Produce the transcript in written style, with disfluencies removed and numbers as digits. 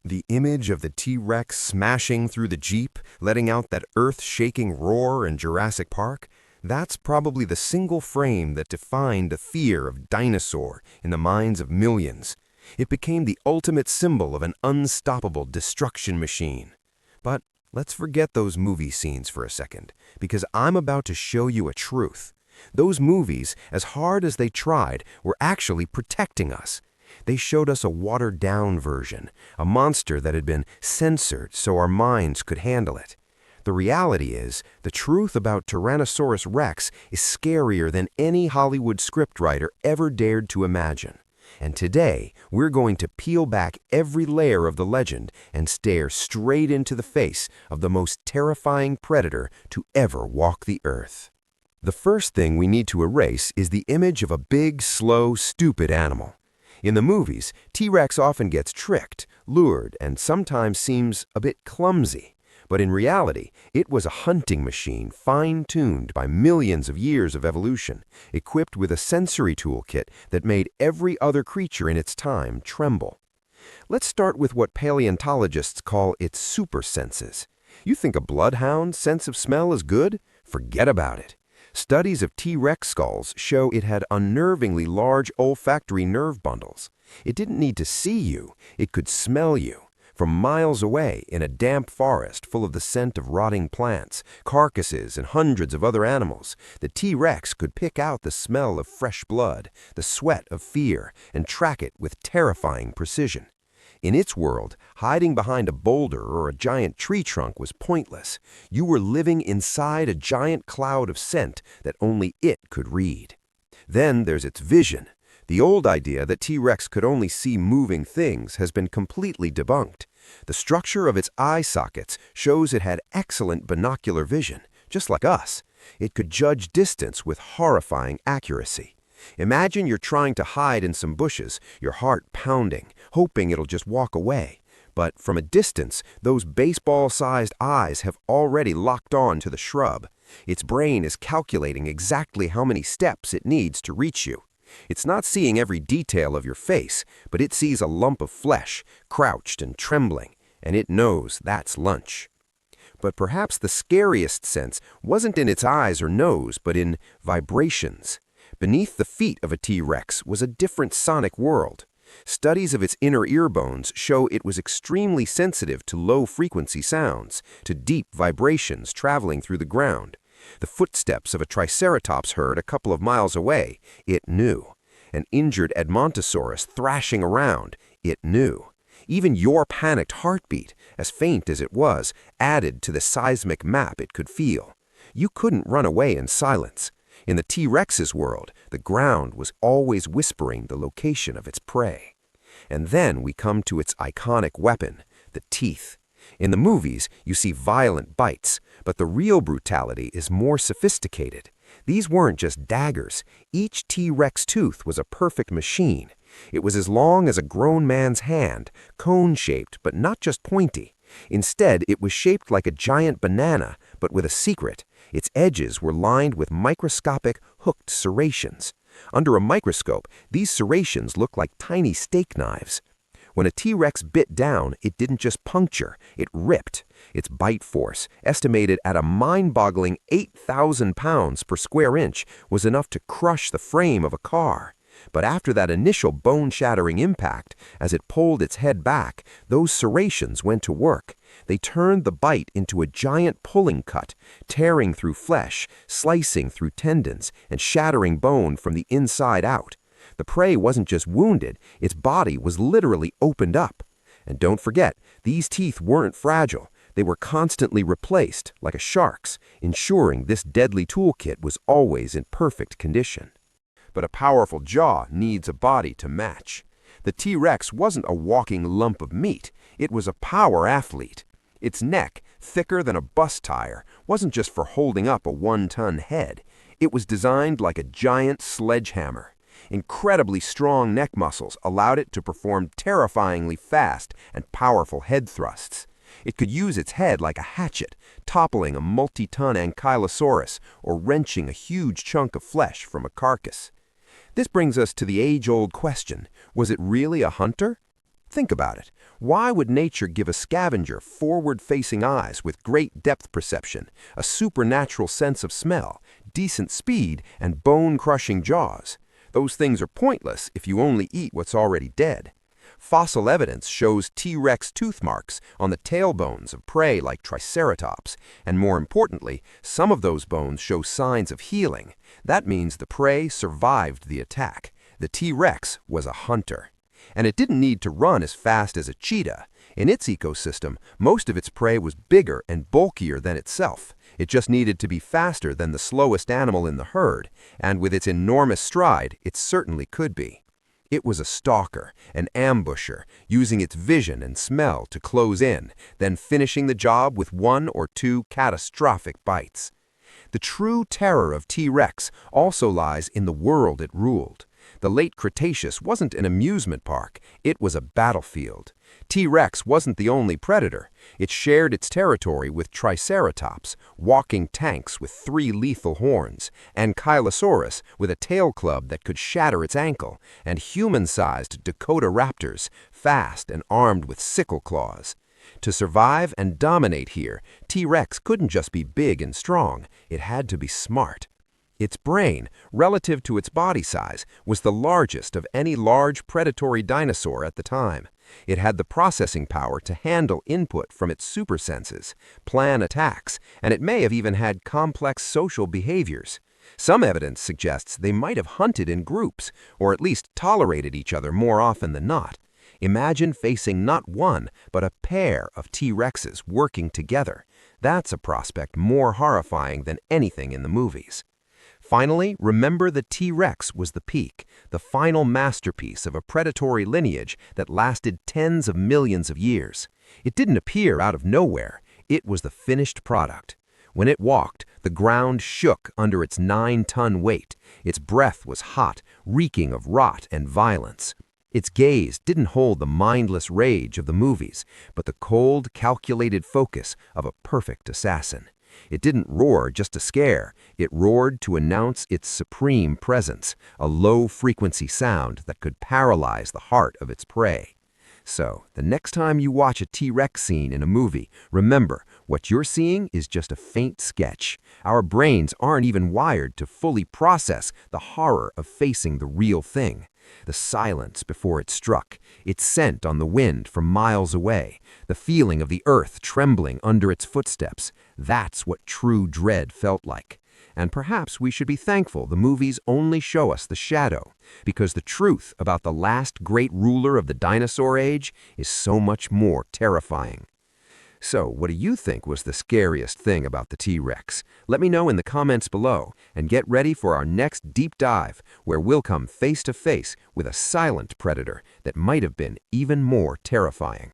The image of the T-Rex smashing through the Jeep, letting out that earth-shaking roar in Jurassic Park, that's probably the single frame that defined the fear of dinosaur in the minds of millions. It became the ultimate symbol of an unstoppable destruction machine. But let's forget those movie scenes for a second, because I'm about to show you a truth. Those movies, as hard as they tried, were actually protecting us. They showed us a watered-down version, a monster that had been censored so our minds could handle it. The reality is, the truth about Tyrannosaurus rex is scarier than any Hollywood scriptwriter ever dared to imagine. And today, we're going to peel back every layer of the legend and stare straight into the face of the most terrifying predator to ever walk the earth. The first thing we need to erase is the image of a big, slow, stupid animal. In the movies, T-Rex often gets tricked, lured, and sometimes seems a bit clumsy. But in reality, it was a hunting machine fine-tuned by millions of years of evolution, equipped with a sensory toolkit that made every other creature in its time tremble. Let's start with what paleontologists call its super senses. You think a bloodhound's sense of smell is good? Forget about it. Studies of T-Rex skulls show it had unnervingly large olfactory nerve bundles. It didn't need to see you, it could smell you. From miles away, in a damp forest full of the scent of rotting plants, carcasses, and hundreds of other animals, the T-Rex could pick out the smell of fresh blood, the sweat of fear, and track it with terrifying precision. In its world, hiding behind a boulder or a giant tree trunk was pointless. You were living inside a giant cloud of scent that only it could read. Then there's its vision. The old idea that T-Rex could only see moving things has been completely debunked. The structure of its eye sockets shows it had excellent binocular vision, just like us. It could judge distance with horrifying accuracy. Imagine you're trying to hide in some bushes, your heart pounding, hoping it'll just walk away. But from a distance, those baseball-sized eyes have already locked on to the shrub. Its brain is calculating exactly how many steps it needs to reach you. It's not seeing every detail of your face, but it sees a lump of flesh, crouched and trembling, and it knows that's lunch. But perhaps the scariest sense wasn't in its eyes or nose, but in vibrations. Beneath the feet of a T-Rex was a different sonic world. Studies of its inner ear bones show it was extremely sensitive to low-frequency sounds, to deep vibrations traveling through the ground. The footsteps of a Triceratops herd a couple of miles away, it knew. An injured Edmontosaurus thrashing around, it knew. Even your panicked heartbeat, as faint as it was, added to the seismic map it could feel. You couldn't run away in silence. In the T-Rex's world, the ground was always whispering the location of its prey. And then we come to its iconic weapon, the teeth. In the movies, you see violent bites, but the real brutality is more sophisticated. These weren't just daggers. Each T-Rex tooth was a perfect machine. It was as long as a grown man's hand, cone-shaped but not just pointy. Instead, it was shaped like a giant banana, but with a secret. Its edges were lined with microscopic, hooked serrations. Under a microscope, these serrations looked like tiny steak knives. When a T-Rex bit down, it didn't just puncture, it ripped. Its bite force, estimated at a mind-boggling 8,000 pounds per square inch, was enough to crush the frame of a car. But after that initial bone-shattering impact, as it pulled its head back, those serrations went to work. They turned the bite into a giant pulling cut, tearing through flesh, slicing through tendons, and shattering bone from the inside out. The prey wasn't just wounded, its body was literally opened up. And don't forget, these teeth weren't fragile. They were constantly replaced, like a shark's, ensuring this deadly toolkit was always in perfect condition. But a powerful jaw needs a body to match. The T-Rex wasn't a walking lump of meat, it was a power athlete. Its neck, thicker than a bus tire, wasn't just for holding up a 1-ton head. It was designed like a giant sledgehammer. Incredibly strong neck muscles allowed it to perform terrifyingly fast and powerful head thrusts. It could use its head like a hatchet, toppling a multi-ton ankylosaurus or wrenching a huge chunk of flesh from a carcass. This brings us to the age-old question, was it really a hunter? Think about it. Why would nature give a scavenger forward-facing eyes with great depth perception, a supernatural sense of smell, decent speed, and bone-crushing jaws? Those things are pointless if you only eat what's already dead. Fossil evidence shows T-Rex tooth marks on the tailbones of prey like Triceratops, and more importantly, some of those bones show signs of healing. That means the prey survived the attack. The T-Rex was a hunter. And it didn't need to run as fast as a cheetah. In its ecosystem, most of its prey was bigger and bulkier than itself. It just needed to be faster than the slowest animal in the herd, and with its enormous stride, it certainly could be. It was a stalker, an ambusher, using its vision and smell to close in, then finishing the job with 1 or 2 catastrophic bites. The true terror of T-Rex also lies in the world it ruled. The late Cretaceous wasn't an amusement park, it was a battlefield. T-Rex wasn't the only predator. It shared its territory with Triceratops, walking tanks with 3 lethal horns, Ankylosaurus with a tail club that could shatter its ankle, and human-sized Dakota raptors, fast and armed with sickle claws. To survive and dominate here, T-Rex couldn't just be big and strong, it had to be smart. Its brain, relative to its body size, was the largest of any large predatory dinosaur at the time. It had the processing power to handle input from its super senses, plan attacks, and it may have even had complex social behaviors. Some evidence suggests they might have hunted in groups, or at least tolerated each other more often than not. Imagine facing not one, but a pair of T-Rexes working together. That's a prospect more horrifying than anything in the movies. Finally, remember the T-Rex was the peak, the final masterpiece of a predatory lineage that lasted tens of millions of years. It didn't appear out of nowhere. It was the finished product. When it walked, the ground shook under its 9-ton weight. Its breath was hot, reeking of rot and violence. Its gaze didn't hold the mindless rage of the movies, but the cold, calculated focus of a perfect assassin. It didn't roar just to scare, it roared to announce its supreme presence, a low-frequency sound that could paralyze the heart of its prey. So, the next time you watch a T-Rex scene in a movie, remember, what you're seeing is just a faint sketch. Our brains aren't even wired to fully process the horror of facing the real thing. The silence before it struck, its scent on the wind from miles away, the feeling of the earth trembling under its footsteps, that's what true dread felt like. And perhaps we should be thankful the movies only show us the shadow, because the truth about the last great ruler of the dinosaur age is so much more terrifying. So, what do you think was the scariest thing about the T-Rex? Let me know in the comments below, and get ready for our next deep dive, where we'll come face to face with a silent predator that might have been even more terrifying.